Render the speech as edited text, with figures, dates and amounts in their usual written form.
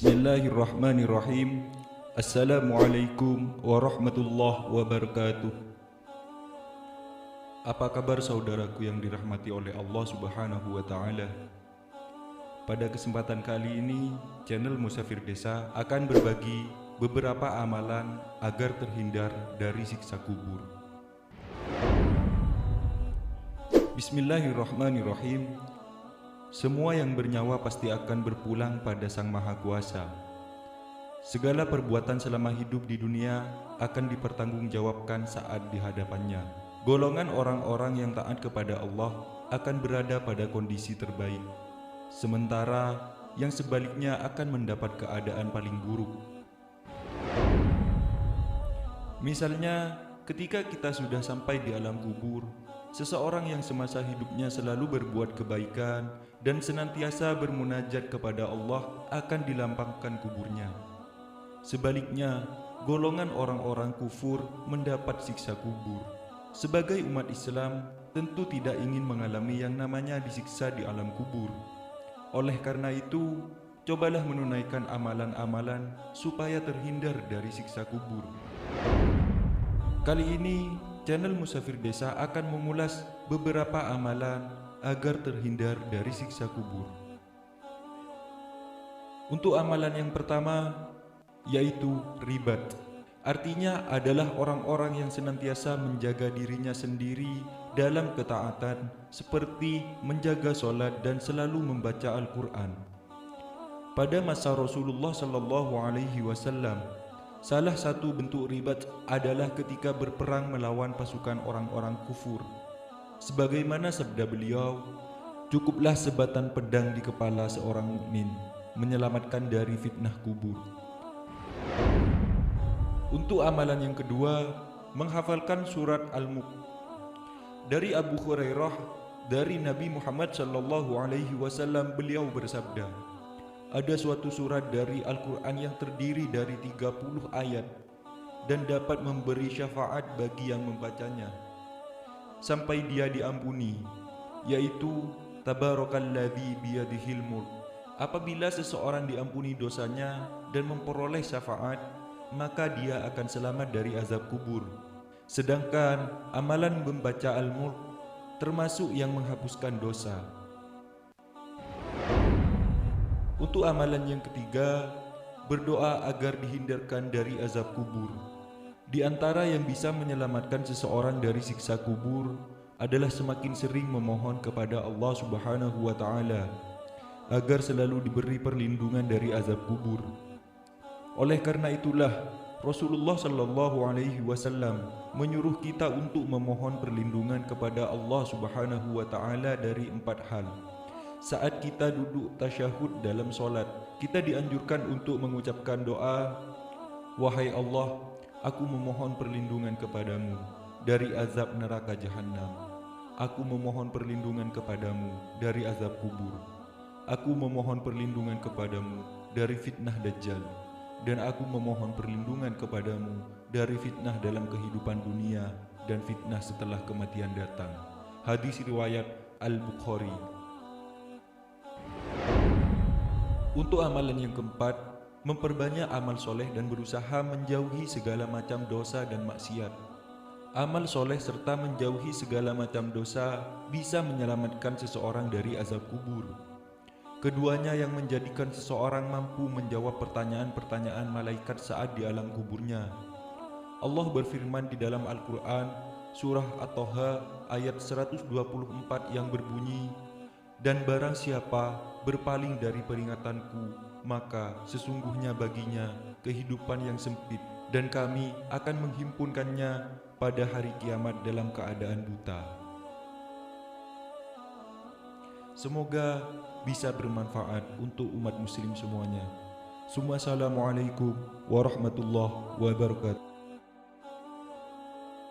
Bismillahirrahmanirrahim. Assalamualaikum warahmatullahi wabarakatuh. Apa kabar saudaraku yang dirahmati oleh Allah Subhanahu wa Ta'ala? Pada kesempatan kali ini, channel Musafir Desa akan berbagi beberapa amalan agar terhindar dari siksa kubur. Bismillahirrahmanirrahim. Semua yang bernyawa pasti akan berpulang pada Sang Maha Kuasa. Segala perbuatan selama hidup di dunia akan dipertanggungjawabkan saat di hadapannya. Golongan orang-orang yang taat kepada Allah akan berada pada kondisi terbaik, sementara yang sebaliknya akan mendapat keadaan paling buruk. Misalnya, ketika kita sudah sampai di alam kubur, seseorang yang semasa hidupnya selalu berbuat kebaikan dan senantiasa bermunajat kepada Allah akan dilampangkan kuburnya. Sebaliknya, golongan orang-orang kufur mendapat siksa kubur. Sebagai umat Islam, tentu tidak ingin mengalami yang namanya disiksa di alam kubur. Oleh karena itu, cobalah menunaikan amalan-amalan supaya terhindar dari siksa kubur. Kali ini, channel Musafir Desa akan mengulas beberapa amalan agar terhindar dari siksa kubur. Untuk amalan yang pertama, yaitu ribat. Artinya adalah orang-orang yang senantiasa menjaga dirinya sendiri dalam ketaatan, seperti menjaga sholat dan selalu membaca Al-Quran. Pada masa Rasulullah SAW, salah satu bentuk ribat adalah ketika berperang melawan pasukan orang-orang kufur. Sebagaimana sabda beliau, cukuplah sebatan pedang di kepala seorang mukmin menyelamatkan dari fitnah kubur. Untuk amalan yang kedua, menghafalkan surat Al-Mulk. Dari Abu Hurairah, dari Nabi Muhammad SAW, beliau bersabda, ada suatu surat dari Al-Quran yang terdiri dari 30 ayat dan dapat memberi syafaat bagi yang membacanya sampai dia diampuni, yaitu Tabarakalladzi biyadihil mulk. Apabila seseorang diampuni dosanya dan memperoleh syafaat, maka dia akan selamat dari azab kubur. Sedangkan amalan membaca Al-Mulk termasuk yang menghapuskan dosa. Untuk amalan yang ketiga, berdoa agar dihindarkan dari azab kubur. Di antara yang bisa menyelamatkan seseorang dari siksa kubur adalah semakin sering memohon kepada Allah Subhanahu wa Ta'ala agar selalu diberi perlindungan dari azab kubur. Oleh karena itulah Rasulullah SAW menyuruh kita untuk memohon perlindungan kepada Allah Subhanahu wa Ta'ala dari 4 hal. Saat kita duduk tasyahud dalam solat, kita dianjurkan untuk mengucapkan doa, wahai Allah, aku memohon perlindungan kepadamu dari azab neraka jahanam. Aku memohon perlindungan kepadamu dari azab kubur. Aku memohon perlindungan kepadamu dari fitnah Dajjal. Dan aku memohon perlindungan kepadamu dari fitnah dalam kehidupan dunia dan fitnah setelah kematian datang. Hadis riwayat Al-Bukhari. Untuk amalan yang keempat, memperbanyak amal soleh dan berusaha menjauhi segala macam dosa dan maksiat. Amal soleh serta menjauhi segala macam dosa bisa menyelamatkan seseorang dari azab kubur. Keduanya yang menjadikan seseorang mampu menjawab pertanyaan-pertanyaan malaikat saat di alam kuburnya. Allah berfirman di dalam Al-Quran, surah At-Taha ayat 124 yang berbunyi, dan barang siapa berpaling dari peringatanku, maka sesungguhnya baginya kehidupan yang sempit, dan kami akan menghimpunkannya pada hari kiamat dalam keadaan buta. Semoga bisa bermanfaat untuk umat muslim semuanya. Assalamualaikum warahmatullahi wabarakatuh.